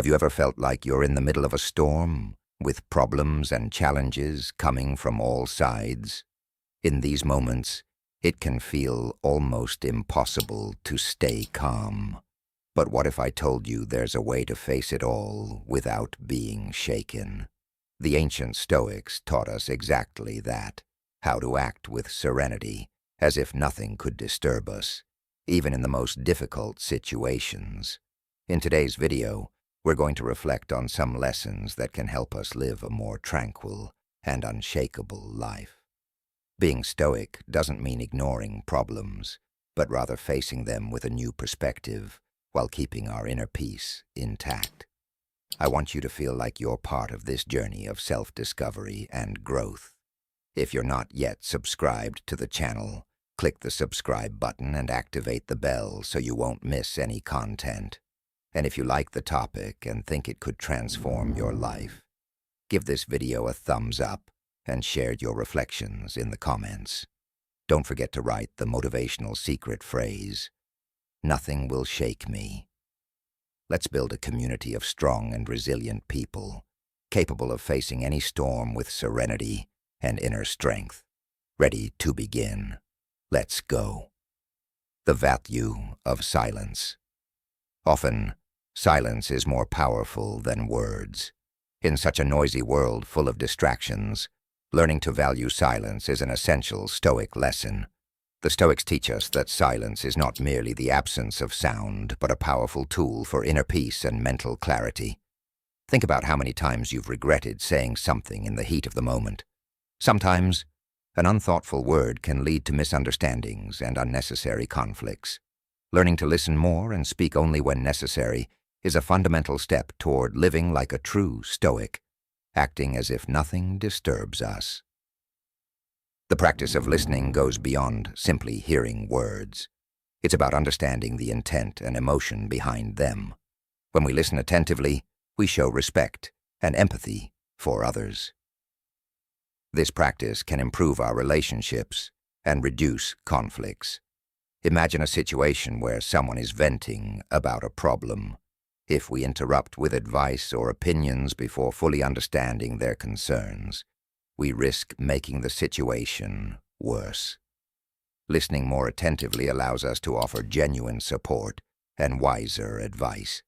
Have you ever felt like you're in the middle of a storm, with problems and challenges coming from all sides? In these moments, it can feel almost impossible to stay calm. But what if I told you there's a way to face it all without being shaken? The ancient Stoics taught us exactly that, how to act with serenity, as if nothing could disturb us, even in the most difficult situations. In today's video, we're going to reflect on some lessons that can help us live a more tranquil and unshakable life. Being stoic doesn't mean ignoring problems, but rather facing them with a new perspective while keeping our inner peace intact. I want you to feel like you're part of this journey of self-discovery and growth. If you're not yet subscribed to the channel, click the subscribe button and activate the bell so you won't miss any content. And if you like the topic and think it could transform your life, give this video a thumbs up and share your reflections in the comments. Don't forget to write the motivational secret phrase, "Nothing will shake me." Let's build a community of strong and resilient people, capable of facing any storm with serenity and inner strength. Ready to begin. Let's go. The value of silence. Often, silence is more powerful than words. In such a noisy world full of distractions, learning to value silence is an essential Stoic lesson. The Stoics teach us that silence is not merely the absence of sound, but a powerful tool for inner peace and mental clarity. Think about how many times you've regretted saying something in the heat of the moment. Sometimes, an unthoughtful word can lead to misunderstandings and unnecessary conflicts. Learning to listen more and speak only when necessary is a fundamental step toward living like a true Stoic, acting as if nothing disturbs us. The practice of listening goes beyond simply hearing words. It's about understanding the intent and emotion behind them. When we listen attentively, we show respect and empathy for others. This practice can improve our relationships and reduce conflicts. Imagine a situation where someone is venting about a problem. If we interrupt with advice or opinions before fully understanding their concerns, we risk making the situation worse. Listening more attentively allows us to offer genuine support and wiser advice.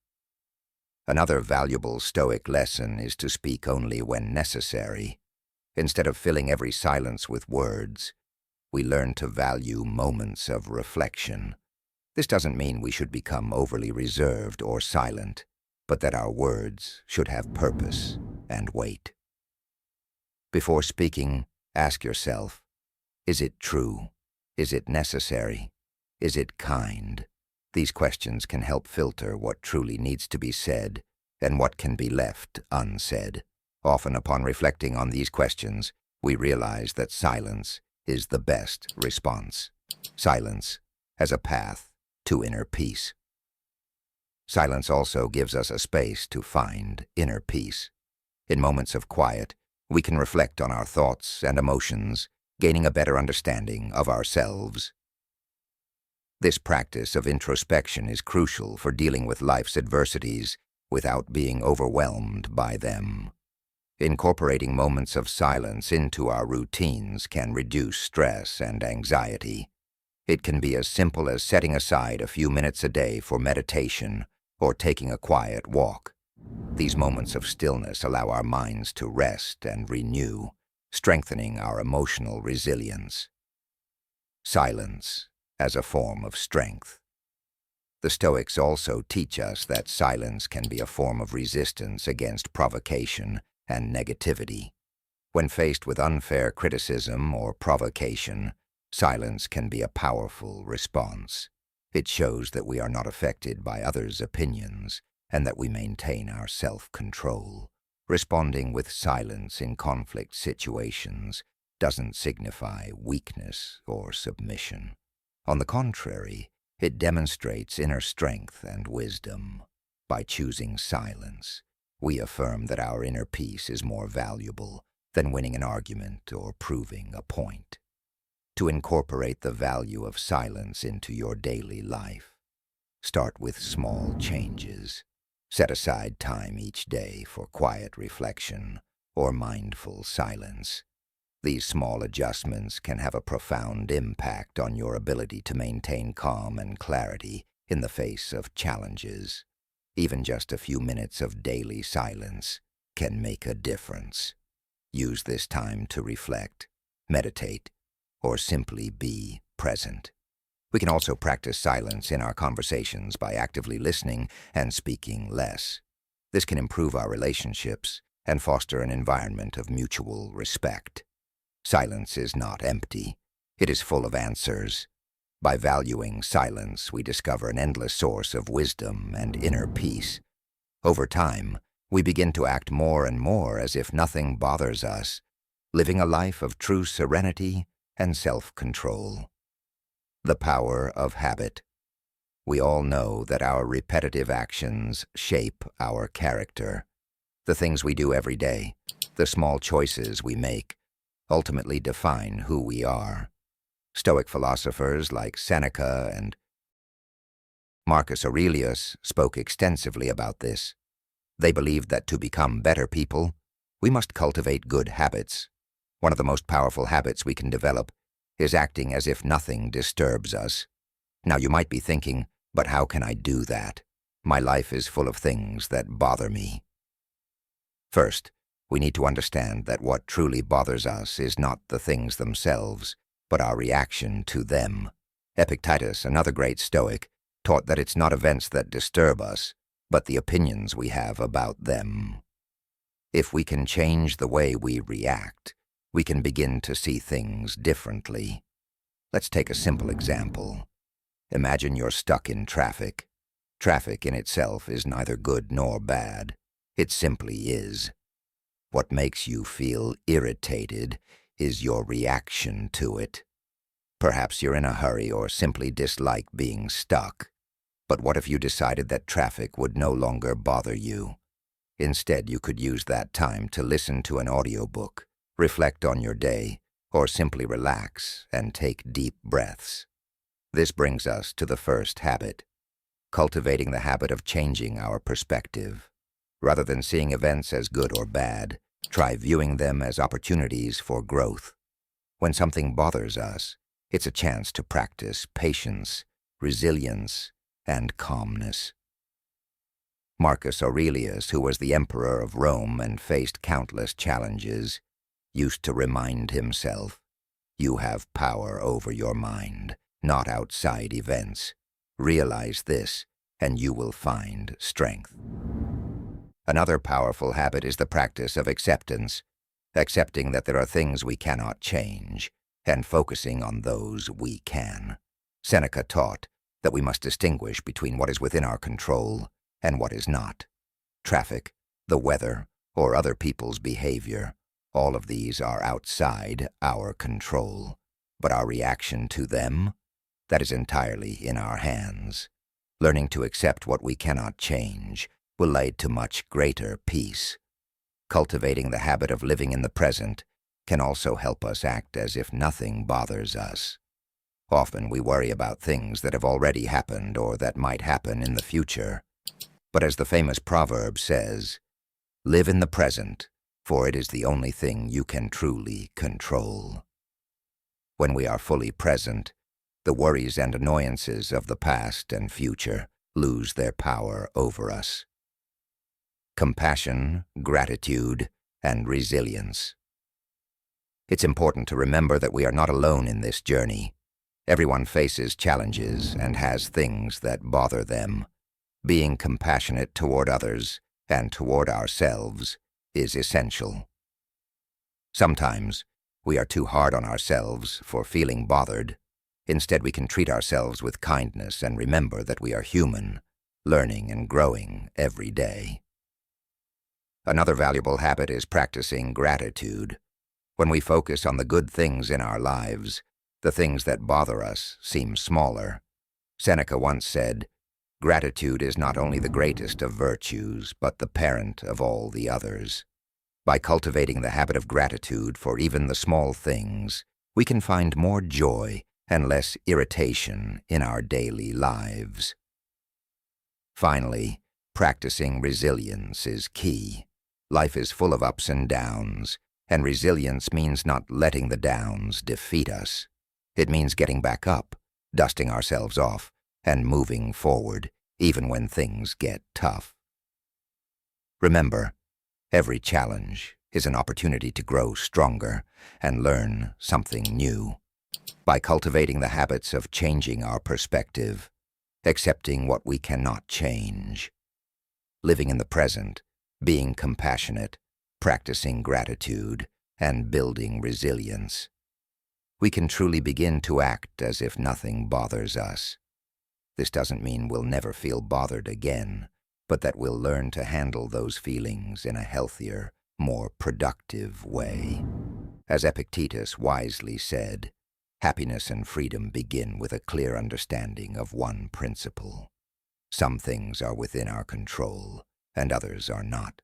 Another valuable Stoic lesson is to speak only when necessary. Instead of filling every silence with words, we learn to value moments of reflection. This doesn't mean we should become overly reserved or silent, but that our words should have purpose and weight. Before speaking, ask yourself, is it true? Is it necessary? Is it kind? These questions can help filter what truly needs to be said and what can be left unsaid. Often, upon reflecting on these questions, we realize that silence is the best response. Silence as a path to inner peace. Silence also gives us a space to find inner peace. In moments of quiet, we can reflect on our thoughts and emotions, gaining a better understanding of ourselves. This practice of introspection is crucial for dealing with life's adversities without being overwhelmed by them. Incorporating moments of silence into our routines can reduce stress and anxiety. It can be as simple as setting aside a few minutes a day for meditation or taking a quiet walk. These moments of stillness allow our minds to rest and renew, strengthening our emotional resilience. Silence as a form of strength. The Stoics also teach us that silence can be a form of resistance against provocation and negativity. When faced with unfair criticism or provocation, silence can be a powerful response. It shows that we are not affected by others' opinions and that we maintain our self-control. Responding with silence in conflict situations doesn't signify weakness or submission. On the contrary, it demonstrates inner strength and wisdom. By choosing silence, we affirm that our inner peace is more valuable than winning an argument or proving a point. To incorporate the value of silence into your daily life, start with small changes. Set aside time each day for quiet reflection or mindful silence. These small adjustments can have a profound impact on your ability to maintain calm and clarity in the face of challenges. Even just a few minutes of daily silence can make a difference. Use this time to reflect, meditate, or simply be present. We can also practice silence in our conversations by actively listening and speaking less. This can improve our relationships and foster an environment of mutual respect. Silence is not empty. It is full of answers. By valuing silence, we discover an endless source of wisdom and inner peace. Over time, we begin to act more and more as if nothing bothers us, living a life of true serenity and self-control. The power of habit. We all know that our repetitive actions shape our character. The things we do every day, the small choices we make, ultimately define who we are. Stoic philosophers like Seneca and Marcus Aurelius spoke extensively about this. They believed that to become better people, we must cultivate good habits. One of the most powerful habits we can develop is acting as if nothing disturbs us. Now you might be thinking, but how can I do that? My life is full of things that bother me. First, we need to understand that what truly bothers us is not the things themselves, but our reaction to them. Epictetus, another great Stoic, taught that it's not events that disturb us, but the opinions we have about them. If we can change the way we react, we can begin to see things differently. Let's take a simple example. Imagine you're stuck in traffic. Traffic in itself is neither good nor bad. It simply is. What makes you feel irritated is your reaction to it. Perhaps you're in a hurry or simply dislike being stuck. But what if you decided that traffic would no longer bother you? Instead, you could use that time to listen to an audiobook, reflect on your day, or simply relax and take deep breaths. This brings us to the first habit, cultivating the habit of changing our perspective. Rather than seeing events as good or bad, try viewing them as opportunities for growth. When something bothers us, it's a chance to practice patience, resilience, and calmness. Marcus Aurelius, who was the emperor of Rome and faced countless challenges, used to remind himself, "You have power over your mind, not outside events. Realize this, and you will find strength." Another powerful habit is the practice of acceptance, accepting that there are things we cannot change, and focusing on those we can. Seneca taught that we must distinguish between what is within our control and what is not. Traffic, the weather, or other people's behavior, all of these are outside our control. But our reaction to them, that is entirely in our hands. Learning to accept what we cannot change will lead to much greater peace. Cultivating the habit of living in the present can also help us act as if nothing bothers us. Often we worry about things that have already happened or that might happen in the future. But as the famous proverb says, live in the present, for it is the only thing you can truly control. When we are fully present, the worries and annoyances of the past and future lose their power over us. Compassion, gratitude, and resilience. It's important to remember that we are not alone in this journey. Everyone faces challenges and has things that bother them. Being compassionate toward others and toward ourselves is essential. Sometimes we are too hard on ourselves for feeling bothered. Instead, we can treat ourselves with kindness and remember that we are human, learning and growing every day. Another valuable habit is practicing gratitude. When we focus on the good things in our lives, the things that bother us seem smaller. Seneca once said, "Gratitude is not only the greatest of virtues, but the parent of all the others." By cultivating the habit of gratitude for even the small things, we can find more joy and less irritation in our daily lives. Finally, Practicing resilience is key. Life is full of ups and downs, and resilience means not letting the downs defeat us. It means getting back up, dusting ourselves off, and moving forward, even when things get tough. Remember, every challenge is an opportunity to grow stronger and learn something new. By cultivating the habits of changing our perspective, accepting what we cannot change, living in the present, being compassionate, practicing gratitude, and building resilience, we can truly begin to act as if nothing bothers us. This doesn't mean we'll never feel bothered again, but that we'll learn to handle those feelings in a healthier, more productive way. As Epictetus wisely said, happiness and freedom begin with a clear understanding of one principle. Some things are within our control, and others are not.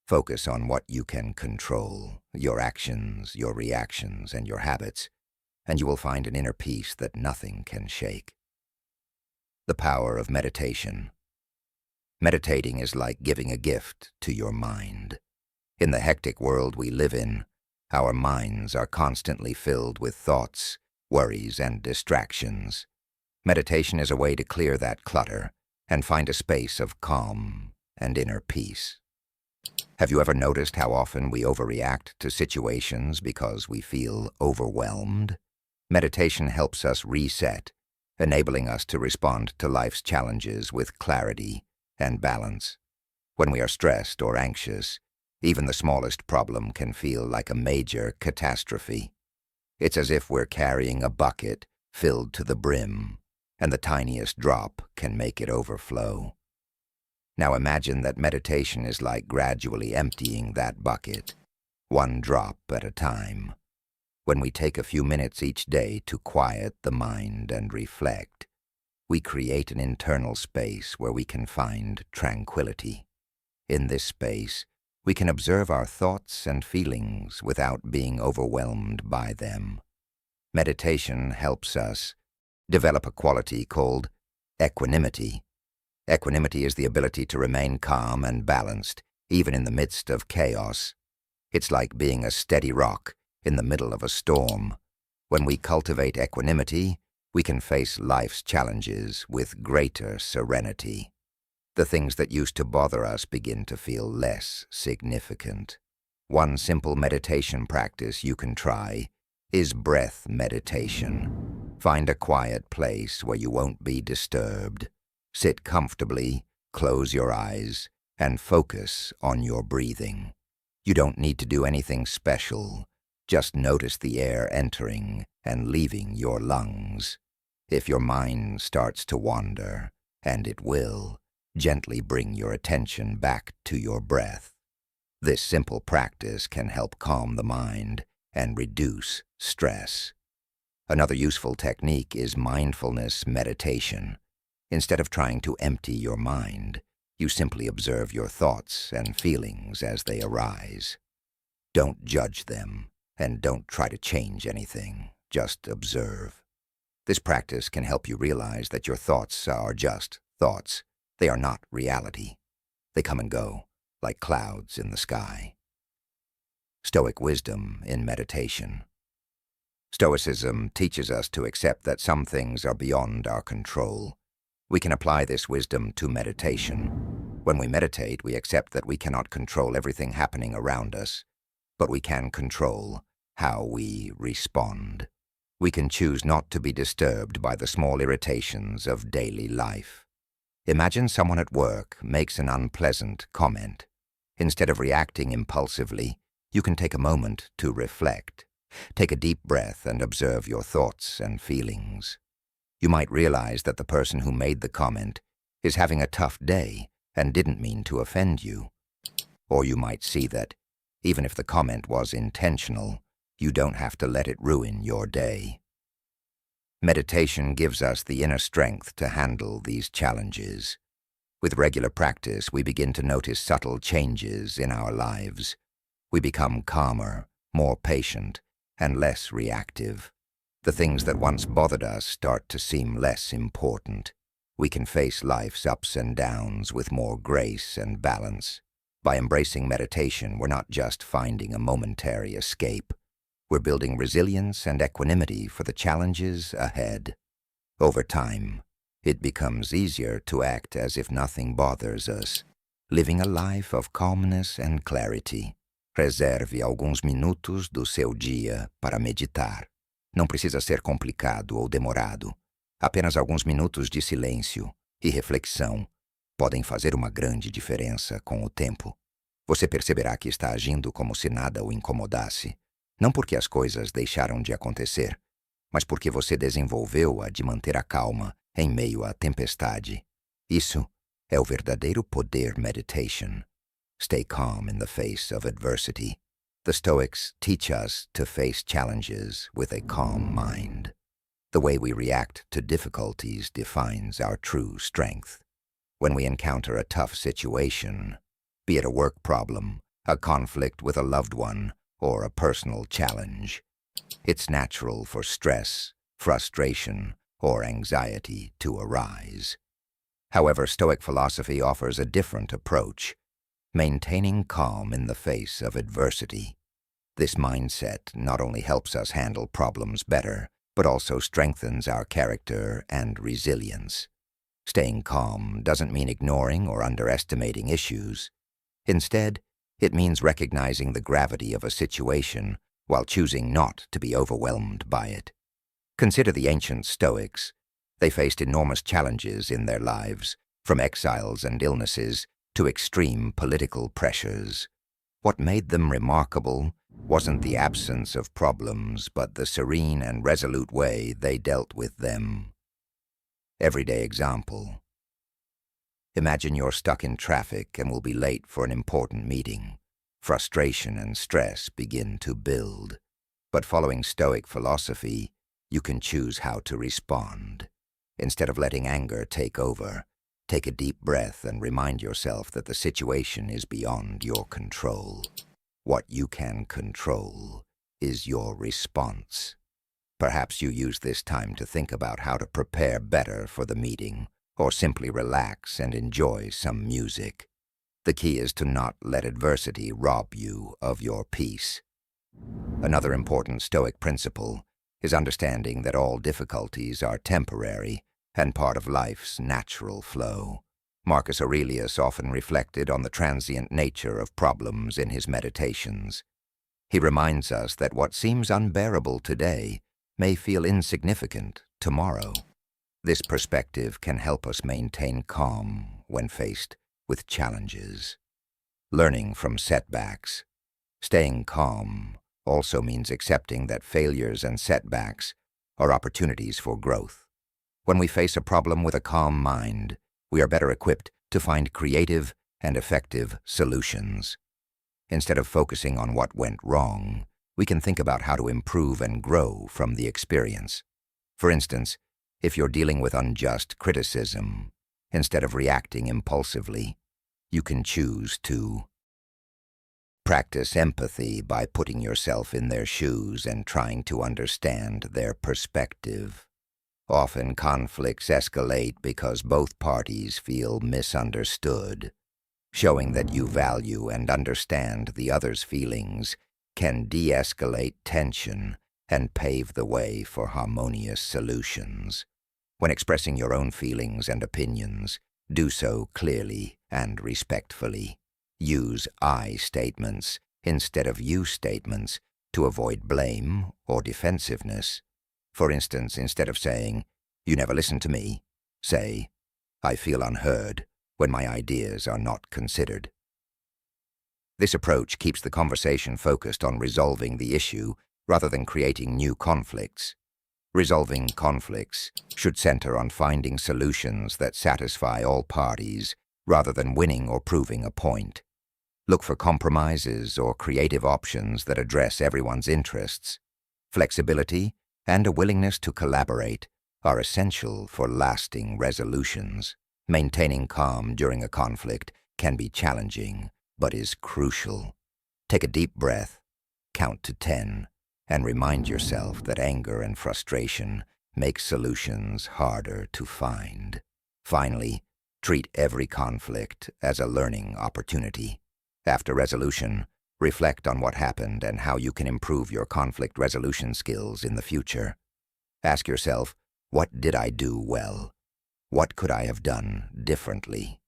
Focus on what you can control, your actions, your reactions, and your habits, and you will find an inner peace that nothing can shake. The power of meditation. Meditating is like giving a gift to your mind. In the hectic world we live in, our minds are constantly filled with thoughts, worries, and distractions. Meditation is a way to clear that clutter and find a space of calm and inner peace. Have you ever noticed how often we overreact to situations because we feel overwhelmed? Meditation helps us reset, enabling us to respond to life's challenges with clarity and balance. When we are stressed or anxious, even the smallest problem can feel like a major catastrophe. It's as if we're carrying a bucket filled to the brim, and the tiniest drop can make it overflow. Now imagine that meditation is like gradually emptying that bucket, one drop at a time. When we take a few minutes each day to quiet the mind and reflect, we create an internal space where we can find tranquility. In this space, we can observe our thoughts and feelings without being overwhelmed by them. Meditation helps us develop a quality called equanimity. Equanimity is the ability to remain calm and balanced, even in the midst of chaos. It's like being a steady rock in the middle of a storm. When we cultivate equanimity, we can face life's challenges with greater serenity. The things that used to bother us begin to feel less significant. One simple meditation practice you can try is breath meditation. Find a quiet place where you won't be disturbed. Sit comfortably, close your eyes, and focus on your breathing. You don't need to do anything special. Just notice the air entering and leaving your lungs. If your mind starts to wander, and it will, gently bring your attention back to your breath. This simple practice can help calm the mind and reduce stress. Another useful technique is mindfulness meditation. Instead of trying to empty your mind, you simply observe your thoughts and feelings as they arise. Don't judge them, and don't try to change anything. Just observe. This practice can help you realize that your thoughts are just thoughts. They are not reality. They come and go, like clouds in the sky. Stoic wisdom in meditation. Stoicism teaches us to accept that some things are beyond our control. We can apply this wisdom to meditation. When we meditate, we accept that we cannot control everything happening around us, but we can control how we respond. We can choose not to be disturbed by the small irritations of daily life. Imagine someone at work makes an unpleasant comment. Instead of reacting impulsively, you can take a moment to reflect. Take a deep breath and observe your thoughts and feelings. You might realize that the person who made the comment is having a tough day and didn't mean to offend you. Or you might see that, even if the comment was intentional, you don't have to let it ruin your day. Meditation gives us the inner strength to handle these challenges. With regular practice, we begin to notice subtle changes in our lives. We become calmer, more patient, and less reactive. The things that once bothered us start to seem less important. we can face life's ups and downs with more grace and balance. By embracing meditation, we're not just finding a momentary escape. We're building resilience and equanimity for the challenges ahead. Over time, it becomes easier to act as if nothing bothers us, living a life of calmness and clarity. Reserve alguns minutos do seu dia para meditar. Não precisa ser complicado ou demorado. Apenas alguns minutos de silêncio e reflexão podem fazer uma grande diferença com o tempo. Você perceberá que está agindo como se nada o incomodasse, não porque as coisas deixaram de acontecer, mas porque você desenvolveu a de manter a calma em meio à tempestade. Isso é o verdadeiro poder meditation. Stay calm in the face of adversity. The Stoics teach us to face challenges with a calm mind. The way we react to difficulties defines our true strength. When we encounter a tough situation, be it a work problem, a conflict with a loved one, or a personal challenge, it's natural for stress, frustration, or anxiety to arise. However, Stoic philosophy offers a different approach, maintaining calm in the face of adversity. This mindset not only helps us handle problems better, but also strengthens our character and resilience. Staying calm doesn't mean ignoring or underestimating issues. Instead, it means recognizing the gravity of a situation while choosing not to be overwhelmed by it. Consider the ancient Stoics. They faced enormous challenges in their lives, from exiles and illnesses to extreme political pressures. What made them remarkable wasn't the absence of problems, but the serene and resolute way they dealt with them. Everyday example. Imagine you're stuck in traffic and will be late for an important meeting. Frustration and stress begin to build. But following Stoic philosophy, you can choose how to respond. Instead of letting anger take over, take a deep breath and remind yourself that the situation is beyond your control. What you can control is your response. Perhaps you use this time to think about how to prepare better for the meeting, or simply relax and enjoy some music. The key is to not let adversity rob you of your peace. Another important Stoic principle is understanding that all difficulties are temporary and part of life's natural flow. Marcus Aurelius often reflected on the transient nature of problems in his meditations. He reminds us that what seems unbearable today may feel insignificant tomorrow. This perspective can help us maintain calm when faced with challenges. Learning from setbacks. Staying calm also means accepting that failures and setbacks are opportunities for growth. When we face a problem with a calm mind, we are better equipped to find creative and effective solutions. Instead of focusing on what went wrong, we can think about how to improve and grow from the experience. For instance, if you're dealing with unjust criticism, instead of reacting impulsively, you can choose to practice empathy by putting yourself in their shoes and trying to understand their perspective. Often conflicts escalate because both parties feel misunderstood. Showing that you value and understand the other's feelings can de-escalate tension and pave the way for harmonious solutions. When expressing your own feelings and opinions, do so clearly and respectfully. Use I statements instead of you statements to avoid blame or defensiveness. For instance, instead of saying, "You never listen to me," say, "I feel unheard," when my ideas are not considered. This approach keeps the conversation focused on resolving the issue rather than creating new conflicts. Resolving conflicts should center on finding solutions that satisfy all parties rather than winning or proving a point. Look for compromises or creative options that address everyone's interests. Flexibility and a willingness to collaborate are essential for lasting resolutions. Maintaining calm during a conflict can be challenging, but is crucial. Take a deep breath, count to 10, and remind yourself that anger and frustration make solutions harder to find. Finally, treat every conflict as a learning opportunity. After resolution, reflect on what happened and how you can improve your conflict resolution skills in the future. Ask yourself, what did I do well? What could I have done differently?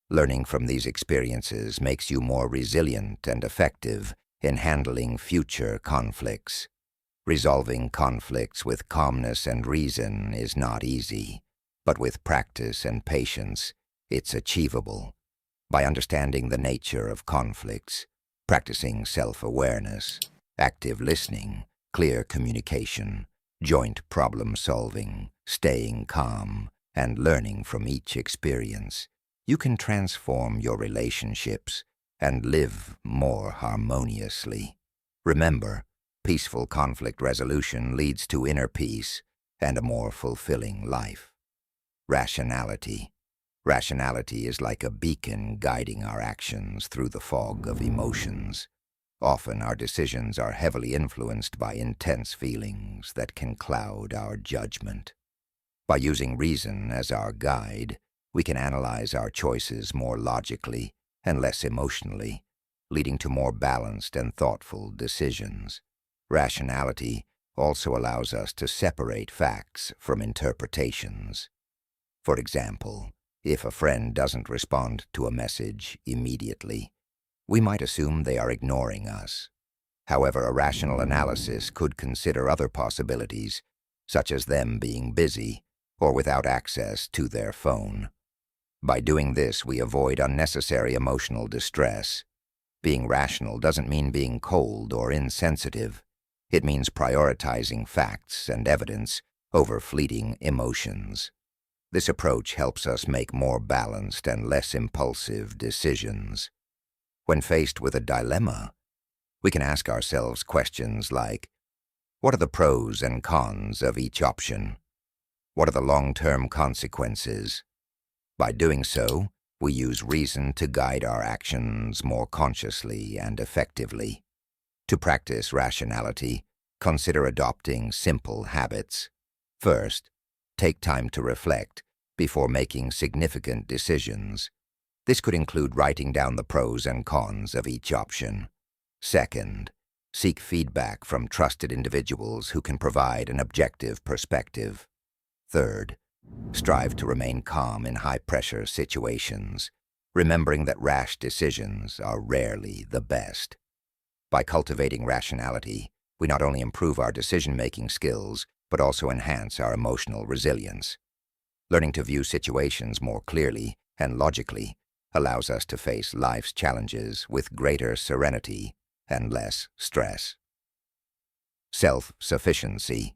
Learning from these experiences makes you more resilient and effective in handling future conflicts. Resolving conflicts with calmness and reason is not easy, but with practice and patience, it's achievable. By understanding the nature of conflicts, practicing self-awareness, active listening, clear communication, joint problem-solving, staying calm, and learning from each experience, you can transform your relationships and live more harmoniously. Remember, peaceful conflict resolution leads to inner peace and a more fulfilling life. Rationality. Rationality is like a beacon guiding our actions through the fog of emotions. Often our decisions are heavily influenced by intense feelings that can cloud our judgment. By using reason as our guide, we can analyze our choices more logically and less emotionally, leading to more balanced and thoughtful decisions. Rationality also allows us to separate facts from interpretations. For example, if a friend doesn't respond to a message immediately, we might assume they are ignoring us. However, a rational analysis could consider other possibilities, such as them being busy or without access to their phone. By doing this, we avoid unnecessary emotional distress. Being rational doesn't mean being cold or insensitive. It means prioritizing facts and evidence over fleeting emotions. This approach helps us make more balanced and less impulsive decisions. When faced with a dilemma, we can ask ourselves questions like, what are the pros and cons of each option? What are the long-term consequences? By doing so, we use reason to guide our actions more consciously and effectively. To practice rationality, consider adopting simple habits. First, take time to reflect before making significant decisions. This could include writing down the pros and cons of each option. Second, seek feedback from trusted individuals who can provide an objective perspective. Third, strive to remain calm in high-pressure situations, remembering that rash decisions are rarely the best. By cultivating rationality, we not only improve our decision-making skills, but also enhance our emotional resilience. Learning to view situations more clearly and logically allows us to face life's challenges with greater serenity and less stress. Self-sufficiency.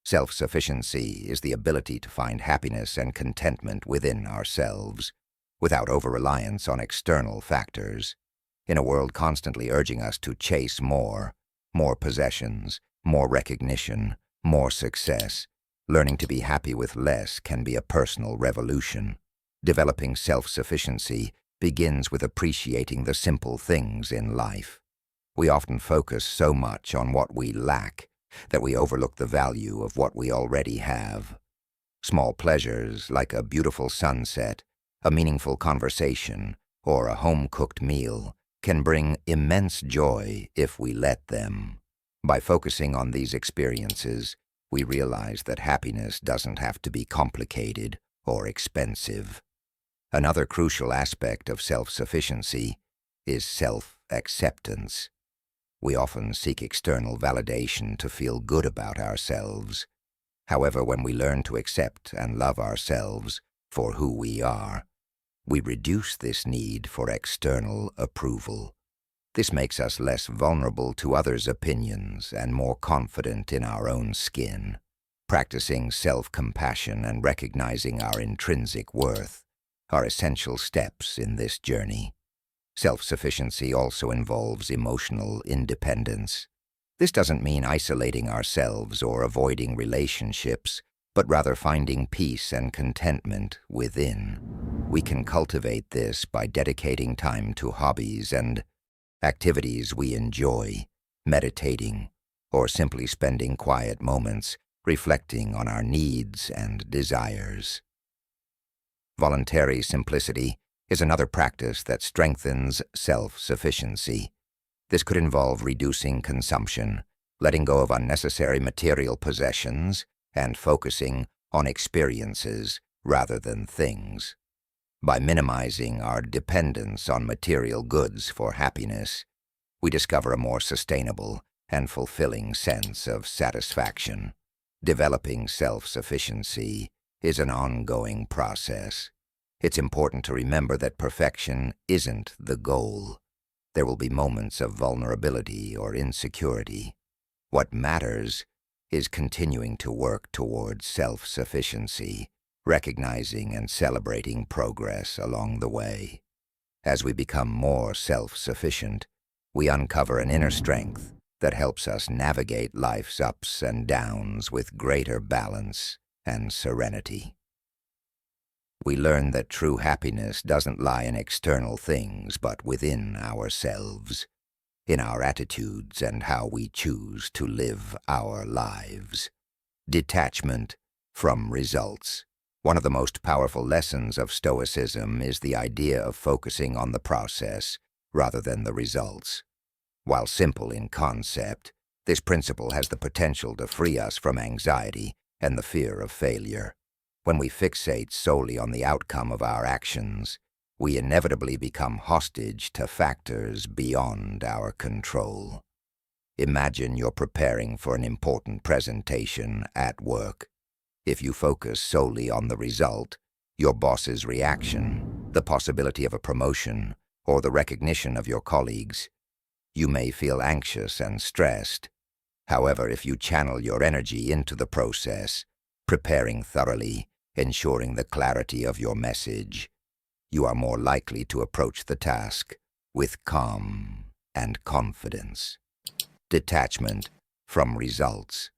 Self-sufficiency is the ability to find happiness and contentment within ourselves, without over-reliance on external factors. In a world constantly urging us to chase more possessions, more recognition, more success, learning to be happy with less can be a personal revolution. Developing self-sufficiency begins with appreciating the simple things in life. We often focus so much on what we lack that we overlook the value of what we already have. Small pleasures like a beautiful sunset, a meaningful conversation, or a home-cooked meal can bring immense joy if we let them. By focusing on these experiences, we realize that happiness doesn't have to be complicated or expensive. Another crucial aspect of self-sufficiency is self-acceptance. We often seek external validation to feel good about ourselves. However, when we learn to accept and love ourselves for who we are, we reduce this need for external approval. This makes us less vulnerable to others' opinions and more confident in our own skin. Practicing self-compassion and recognizing our intrinsic worth are essential steps in this journey. Self-sufficiency also involves emotional independence. This doesn't mean isolating ourselves or avoiding relationships, but rather finding peace and contentment within. We can cultivate this by dedicating time to hobbies and activities we enjoy, meditating, or simply spending quiet moments reflecting on our needs and desires. Voluntary simplicity is another practice that strengthens self-sufficiency. This could involve reducing consumption, letting go of unnecessary material possessions, and focusing on experiences rather than things. By minimizing our dependence on material goods for happiness, we discover a more sustainable and fulfilling sense of satisfaction. Developing self-sufficiency is an ongoing process. It's important to remember that perfection isn't the goal. There will be moments of vulnerability or insecurity. What matters is continuing to work towards self-sufficiency, recognizing and celebrating progress along the way. As we become more self-sufficient, we uncover an inner strength that helps us navigate life's ups and downs with greater balance and serenity. We learn that true happiness doesn't lie in external things, but within ourselves, in our attitudes and how we choose to live our lives. Detachment from results. One of the most powerful lessons of Stoicism is the idea of focusing on the process rather than the results. While simple in concept, this principle has the potential to free us from anxiety and the fear of failure. When we fixate solely on the outcome of our actions, we inevitably become hostage to factors beyond our control. Imagine you're preparing for an important presentation at work. If you focus solely on the result, your boss's reaction, the possibility of a promotion, or the recognition of your colleagues, you may feel anxious and stressed. However, if you channel your energy into the process, preparing thoroughly, ensuring the clarity of your message, you are more likely to approach the task with calm and confidence. Detachment from results.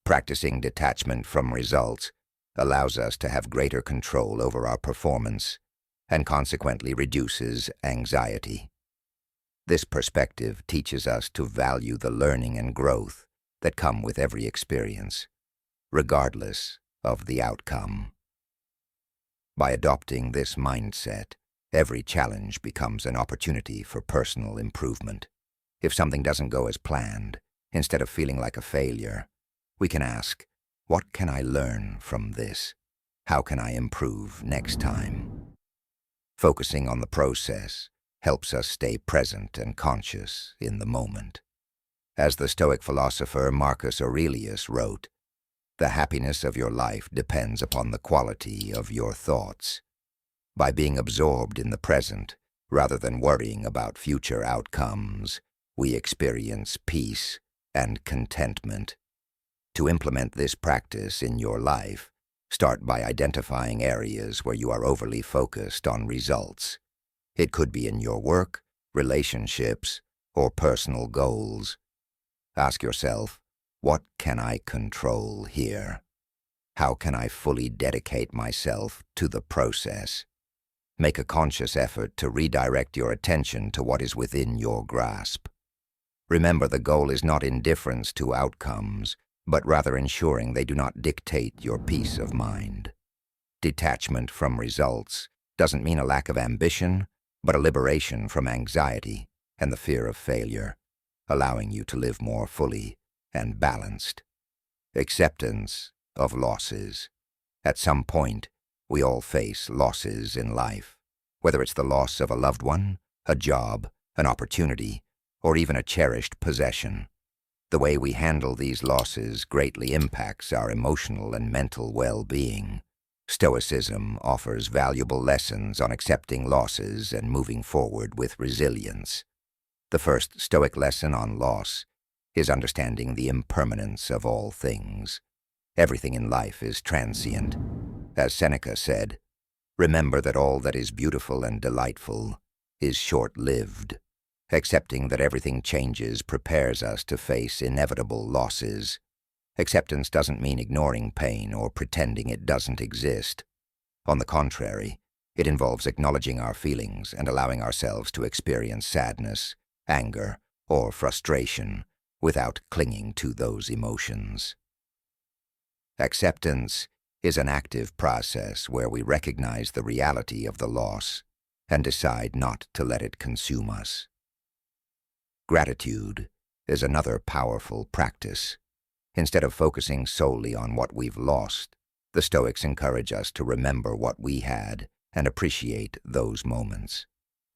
Practicing detachment from results allows us to have greater control over our performance and consequently reduces anxiety. This perspective teaches us to value the learning and growth that come with every experience, regardless of the outcome. By adopting this mindset, every challenge becomes an opportunity for personal improvement. If something doesn't go as planned, instead of feeling like a failure, we can ask, what can I learn from this? How can I improve next time? Focusing on the process helps us stay present and conscious in the moment. As the Stoic philosopher Marcus Aurelius wrote, "The happiness of your life depends upon the quality of your thoughts." By being absorbed in the present, rather than worrying about future outcomes, we experience peace and contentment. To implement this practice in your life, start by identifying areas where you are overly focused on results. It could be in your work, relationships, or personal goals. Ask yourself, what can I control here? How can I fully dedicate myself to the process? Make a conscious effort to redirect your attention to what is within your grasp. Remember, the goal is not indifference to outcomes, but rather ensuring they do not dictate your peace of mind. Detachment from results doesn't mean a lack of ambition, but a liberation from anxiety and the fear of failure, allowing you to live more fully and balanced. Acceptance of losses. At some point, we all face losses in life, whether it's the loss of a loved one, a job, an opportunity, or even a cherished possession. The way we handle these losses greatly impacts our emotional and mental well-being. Stoicism offers valuable lessons on accepting losses and moving forward with resilience. The first Stoic lesson on loss is understanding the impermanence of all things. Everything in life is transient. As Seneca said, "Remember that all that is beautiful and delightful is short-lived." Accepting that everything changes prepares us to face inevitable losses. Acceptance doesn't mean ignoring pain or pretending it doesn't exist. On the contrary, it involves acknowledging our feelings and allowing ourselves to experience sadness, anger, or frustration without clinging to those emotions. Acceptance is an active process where we recognize the reality of the loss and decide not to let it consume us. Gratitude is another powerful practice. Instead of focusing solely on what we've lost, the Stoics encourage us to remember what we had and appreciate those moments.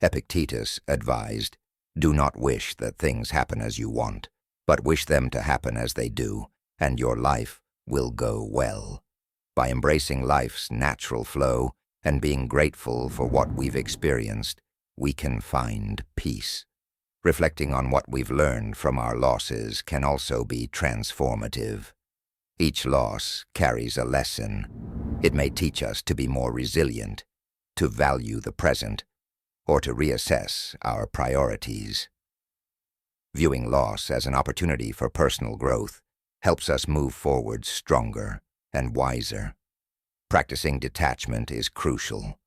Epictetus advised, "Do not wish that things happen as you want, but wish them to happen as they do, and your life will go well." By embracing life's natural flow and being grateful for what we've experienced, we can find peace. Reflecting on what we've learned from our losses can also be transformative. Each loss carries a lesson. It may teach us to be more resilient, to value the present, or to reassess our priorities. Viewing loss as an opportunity for personal growth helps us move forward stronger and wiser. Practicing detachment is crucial.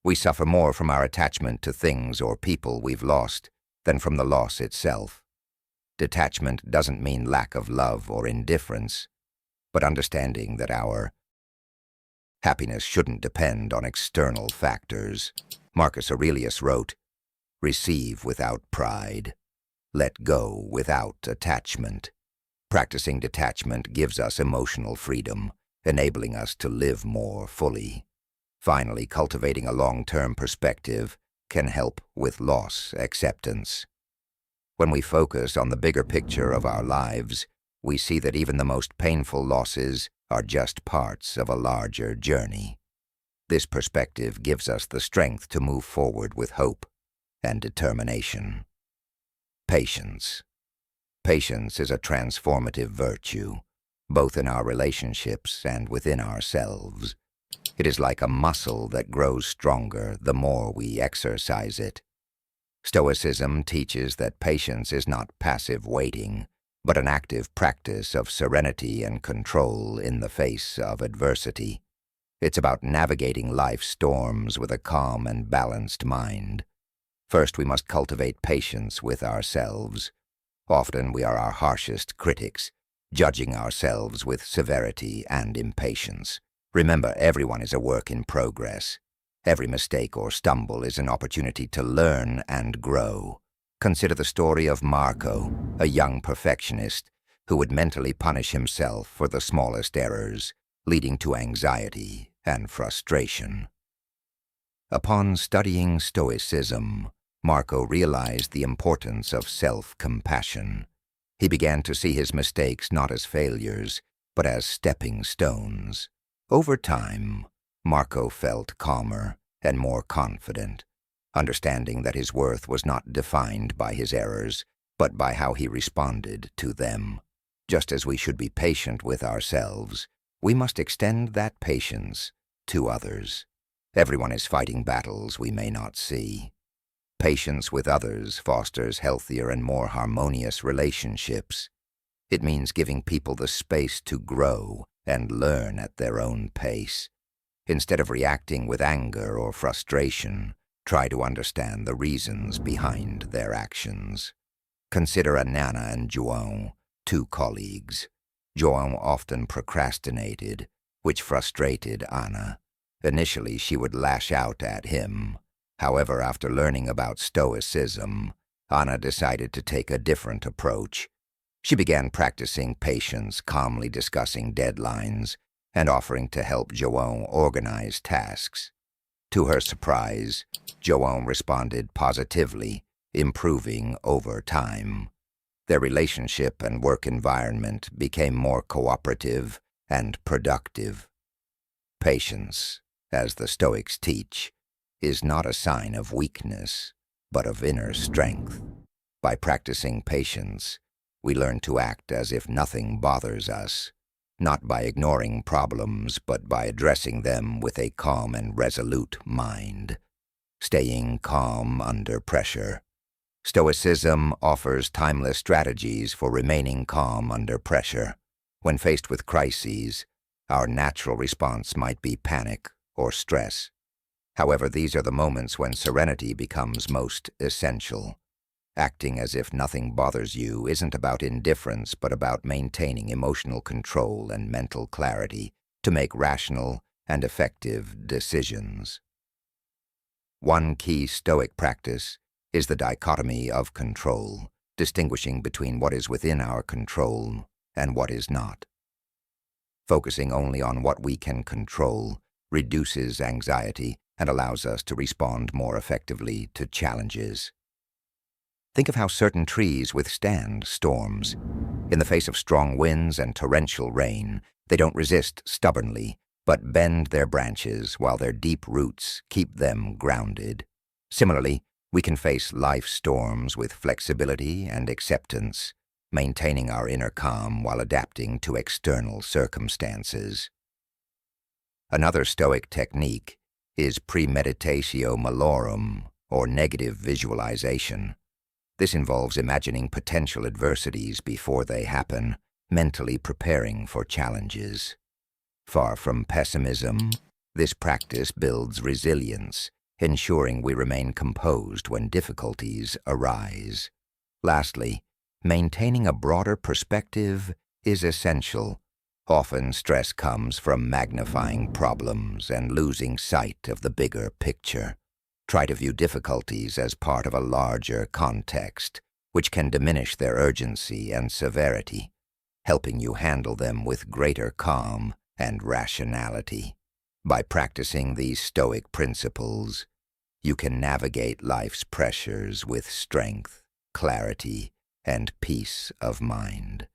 We suffer more from our attachment to things or people we've lost than from the loss itself. Detachment doesn't mean lack of love or indifference, but understanding that our happiness shouldn't depend on external factors. Marcus Aurelius wrote, "Receive without pride. Let go without attachment." Practicing detachment gives us emotional freedom, enabling us to live more fully. Finally, cultivating a long-term perspective can help with loss acceptance. When we focus on the bigger picture of our lives, we see that even the most painful losses are just parts of a larger journey. This perspective gives us the strength to move forward with hope and determination. Patience. Patience is a transformative virtue, both in our relationships and within ourselves. It is like a muscle that grows stronger the more we exercise it. Stoicism teaches that patience is not passive waiting, but an active practice of serenity and control in the face of adversity. It's about navigating life's storms with a calm and balanced mind. First, we must cultivate patience with ourselves. Often we are our harshest critics, judging ourselves with severity and impatience. Remember, everyone is a work in progress. Every mistake or stumble is an opportunity to learn and grow. Consider the story of Marco, a young perfectionist who would mentally punish himself for the smallest errors, leading to anxiety and frustration. Upon studying Stoicism, Marco realized the importance of self-compassion. He began to see his mistakes not as failures, but as stepping stones. Over time, Marco felt calmer and more confident, understanding that his worth was not defined by his errors, but by how he responded to them. Just as we should be patient with ourselves, we must extend that patience to others. Everyone is fighting battles we may not see. Patience with others fosters healthier and more harmonious relationships. It means giving people the space to grow and learn at their own pace. Instead of reacting with anger or frustration, try to understand the reasons behind their actions. Consider Anana and João, two colleagues. João often procrastinated, which frustrated Ana. Initially, she would lash out at him. However, after learning about Stoicism, Ana decided to take a different approach. She began practicing patience, calmly discussing deadlines, and offering to help João organize tasks. To her surprise, João responded positively, improving over time. Their relationship and work environment became more cooperative and productive. Patience, as the Stoics teach, is not a sign of weakness, but of inner strength. By practicing patience, we learn to act as if nothing bothers us, not by ignoring problems, but by addressing them with a calm and resolute mind. Staying calm under pressure. Stoicism offers timeless strategies for remaining calm under pressure. When faced with crises, our natural response might be panic or stress. However, these are the moments when serenity becomes most essential. Acting as if nothing bothers you isn't about indifference, but about maintaining emotional control and mental clarity. to make rational and effective decisions. One key Stoic practice is the dichotomy of control, distinguishing between what is within our control and what is not. Focusing only on what we can control reduces anxiety and allows us to respond more effectively to challenges. Think of how certain trees withstand storms. In the face of strong winds and torrential rain, they don't resist stubbornly, but bend their branches while their deep roots keep them grounded. Similarly, we can face life's storms with flexibility and acceptance, maintaining our inner calm while adapting to external circumstances. Another Stoic technique is premeditatio malorum, or negative visualization. This involves imagining potential adversities before they happen, mentally preparing for challenges. Far from pessimism, this practice builds resilience, ensuring we remain composed when difficulties arise. Lastly, maintaining a broader perspective is essential. Often stress comes from magnifying problems and losing sight of the bigger picture. Try to view difficulties as part of a larger context, which can diminish their urgency and severity, helping you handle them with greater calm and rationality. By practicing these Stoic principles, you can navigate life's pressures with strength, clarity, and peace of mind.